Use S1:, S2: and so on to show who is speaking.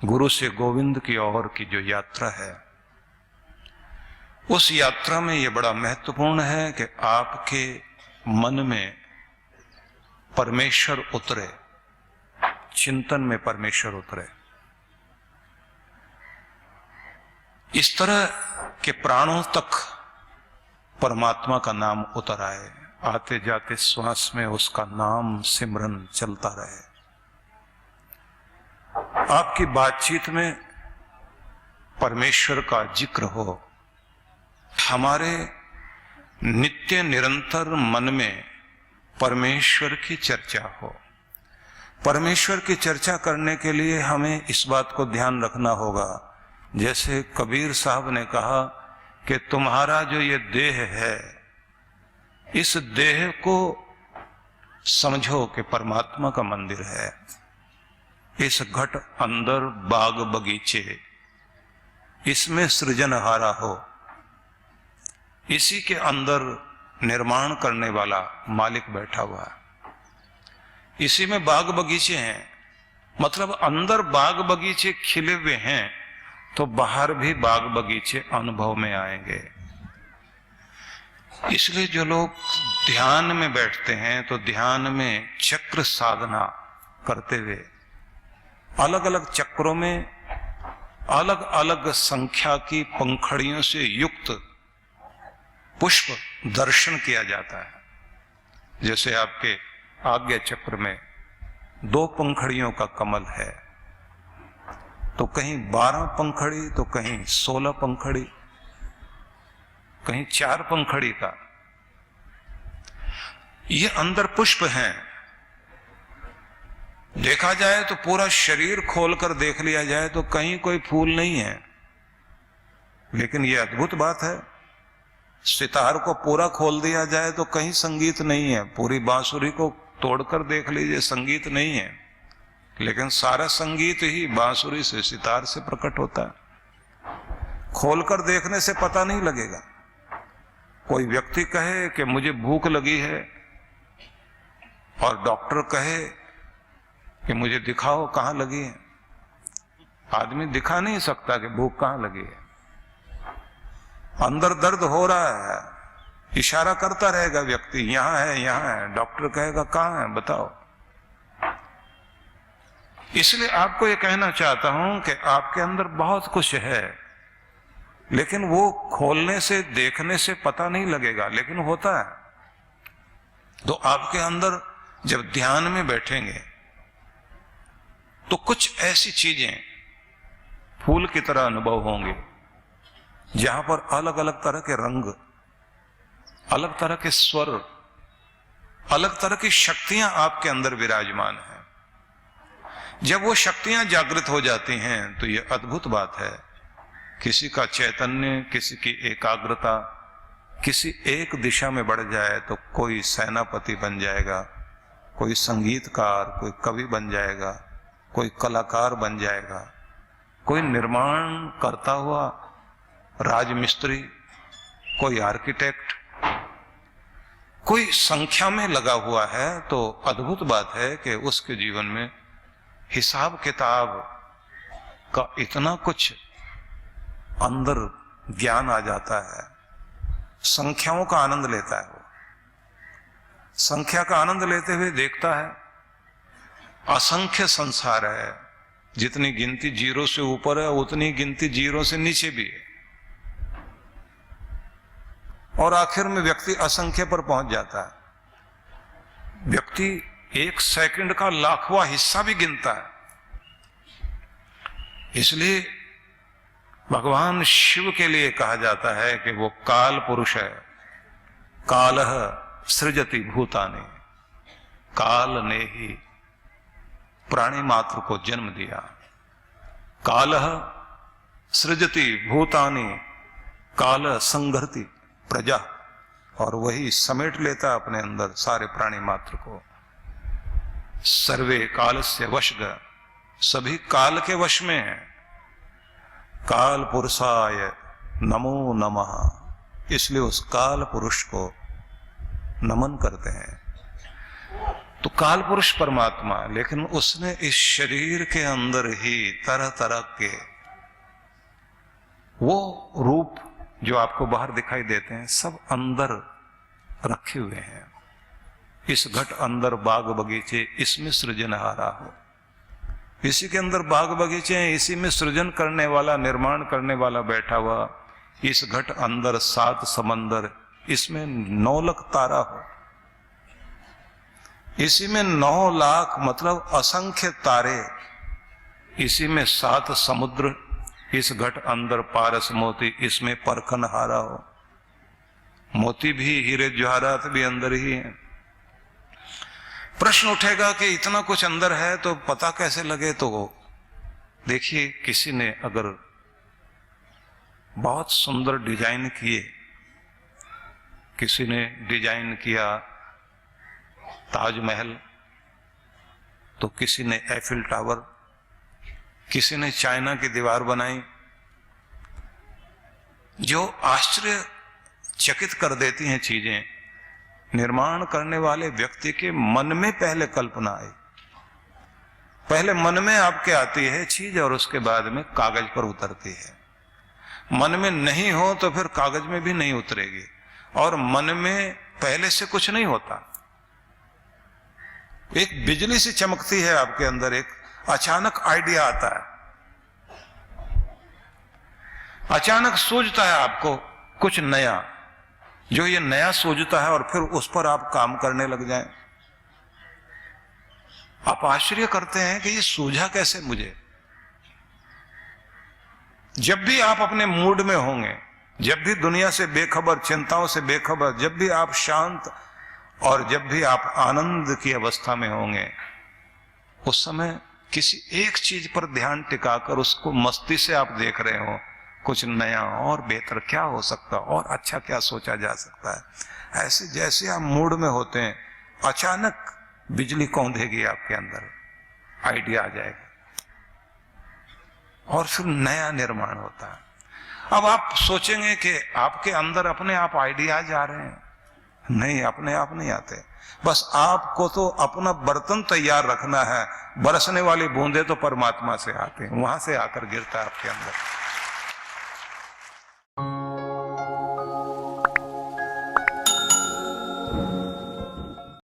S1: गुरु से गोविंद की ओर की जो यात्रा है, उस यात्रा में यह बड़ा महत्वपूर्ण है कि आपके मन में परमेश्वर उतरे, चिंतन में परमेश्वर उतरे। इस तरह के प्राणों तक परमात्मा का नाम उतर आए, आते जाते श्वास में उसका नाम सिमरन चलता रहे। आपकी बातचीत में परमेश्वर का जिक्र हो, हमारे नित्य निरंतर मन में परमेश्वर की चर्चा हो। परमेश्वर की चर्चा करने के लिए हमें इस बात को ध्यान रखना होगा, जैसे कबीर साहब ने कहा कि तुम्हारा जो ये देह है, इस देह को समझो कि परमात्मा का मंदिर है। इस घट अंदर बाग बगीचे, इसमें सृजनहारा हो, इसी के अंदर निर्माण करने वाला मालिक बैठा हुआ है। इसी में बाग बगीचे हैं, मतलब अंदर बाग बगीचे खिले हुए हैं तो बाहर भी बाग बगीचे अनुभव में आएंगे। इसलिए जो लोग ध्यान में बैठते हैं तो ध्यान में चक्र साधना करते हुए अलग अलग चक्रों में अलग अलग संख्या की पंखड़ियों से युक्त पुष्प दर्शन किया जाता है। जैसे आपके आज्ञा चक्र में 2 पंखड़ियों का कमल है, तो कहीं 12 पंखड़ी तो कहीं 16 पंखड़ी, कहीं 4 पंखड़ी का। ये अंदर पुष्प हैं। देखा जाए तो पूरा शरीर खोलकर देख लिया जाए तो कहीं कोई फूल नहीं है, लेकिन ये अद्भुत बात है। सितार को पूरा खोल दिया जाए तो कहीं संगीत नहीं है। पूरी बांसुरी को तोड़कर देख लीजिए, संगीत नहीं है, लेकिन सारा संगीत ही बांसुरी से, सितार से प्रकट होता है। खोलकर देखने से पता नहीं लगेगा। कोई व्यक्ति कहे कि मुझे भूख लगी है और डॉक्टर कहे कि मुझे दिखाओ कहां लगी है, आदमी दिखा नहीं सकता कि भूख कहां लगी है। अंदर दर्द हो रहा है, इशारा करता रहेगा व्यक्ति, यहां है यहां है। डॉक्टर कहेगा कहां है बताओ। इसलिए आपको यह कहना चाहता हूं कि आपके अंदर बहुत कुछ है, लेकिन वो खोलने से देखने से पता नहीं लगेगा, लेकिन होता है। तो आपके अंदर जब ध्यान में बैठेंगे तो कुछ ऐसी चीजें फूल की तरह अनुभव होंगे, जहां पर अलग अलग तरह के रंग, अलग तरह के स्वर, अलग तरह की शक्तियां आपके अंदर विराजमान हैं। जब वो शक्तियां जागृत हो जाती हैं तो ये अद्भुत बात है। किसी का चैतन्य, किसी की एकाग्रता किसी एक दिशा में बढ़ जाए तो कोई सेनापति बन जाएगा, कोई संगीतकार, कोई कवि बन जाएगा, कोई कलाकार बन जाएगा, कोई निर्माण करता हुआ राजमिस्त्री, कोई आर्किटेक्ट, कोई संख्या में लगा हुआ है। तो अद्भुत बात है कि उसके जीवन में हिसाब किताब का इतना कुछ अंदर ज्ञान आ जाता है। संख्याओं का आनंद लेता है वो, संख्या का आनंद लेते हुए देखता है असंख्य संसार है। जितनी गिनती 0 से ऊपर है उतनी गिनती 0 से नीचे भी है, और आखिर में व्यक्ति असंख्य पर पहुंच जाता है। व्यक्ति 1 सेकंड का लाखवां हिस्सा भी गिनता है। इसलिए भगवान शिव के लिए कहा जाता है कि वो काल पुरुष है। कालः सृजति भूतानि, काल ने ही प्राणी मात्र को जन्म दिया। कालः सृजति भूतानि, काल संघर्ति प्रजा, और वही समेट लेता अपने अंदर सारे प्राणी मात्र को। सर्वे कालस्य वशग, सभी काल के वश में है। काल पुरुषाय नमो नमः, इसलिए उस काल पुरुष को नमन करते हैं। तो काल पुरुष परमात्मा, लेकिन उसने इस शरीर के अंदर ही तरह तरह के वो रूप जो आपको बाहर दिखाई देते हैं सब अंदर रखे हुए हैं। इस घट अंदर बाग बगीचे, इसमें सृजनहारा हो। इसी के अंदर बाग बगीचे हैं, इसी में सृजन करने वाला, निर्माण करने वाला बैठा हुआ। इस घट अंदर 7 समंदर, इसमें 9 लाख तारा हो। इसी में 9 लाख मतलब असंख्य तारे। इसी में 7 समुद्र, इस घट अंदर पारस मोती, इसमें परखनहारा हो। मोती भी, हीरे जवाहरात भी अंदर ही हैं। प्रश्न उठेगा कि इतना कुछ अंदर है तो पता कैसे लगे? तो देखिए, किसी ने अगर बहुत सुंदर डिजाइन किए, किसी ने डिजाइन किया ताजमहल, तो किसी ने एफिल टावर, किसी ने चाइना की दीवार बनाई, जो आश्चर्यचकित कर देती हैं चीजें। निर्माण करने वाले व्यक्ति के मन में पहले कल्पना आई, पहले मन में आपके आती है चीज और उसके बाद में कागज पर उतरती है। मन में नहीं हो तो फिर कागज में भी नहीं उतरेगी। और मन में पहले से कुछ नहीं होता। एक बिजली सी चमकती है आपके अंदर, एक अचानक आइडिया आता है, अचानक सूझता है आपको कुछ नया, जो ये नया सूझता है और फिर उस पर आप काम करने लग जाएं। आप आश्चर्य करते हैं कि ये सूझा कैसे मुझे। जब भी आप अपने मूड में होंगे, जब भी दुनिया से बेखबर, चिंताओं से बेखबर, जब भी आप शांत और जब भी आप आनंद की अवस्था में होंगे, उस समय किसी एक चीज पर ध्यान टिकाकर उसको मस्ती से आप देख रहे हो, कुछ नया और बेहतर क्या हो सकता, और अच्छा क्या सोचा जा सकता है। ऐसे जैसे आप मूड में होते हैं, अचानक बिजली कौंधेगी आपके अंदर, आइडिया आ जाएगा और फिर नया निर्माण होता है। अब आप सोचेंगे कि आपके अंदर अपने आप आइडियाज आ रहे हैं। नहीं, अपने आप नहीं आते। बस आपको तो अपना बर्तन तैयार रखना है। बरसने वाली बूंदे तो परमात्मा से आते हैं, वहां से आकर गिरता है आपके अंदर।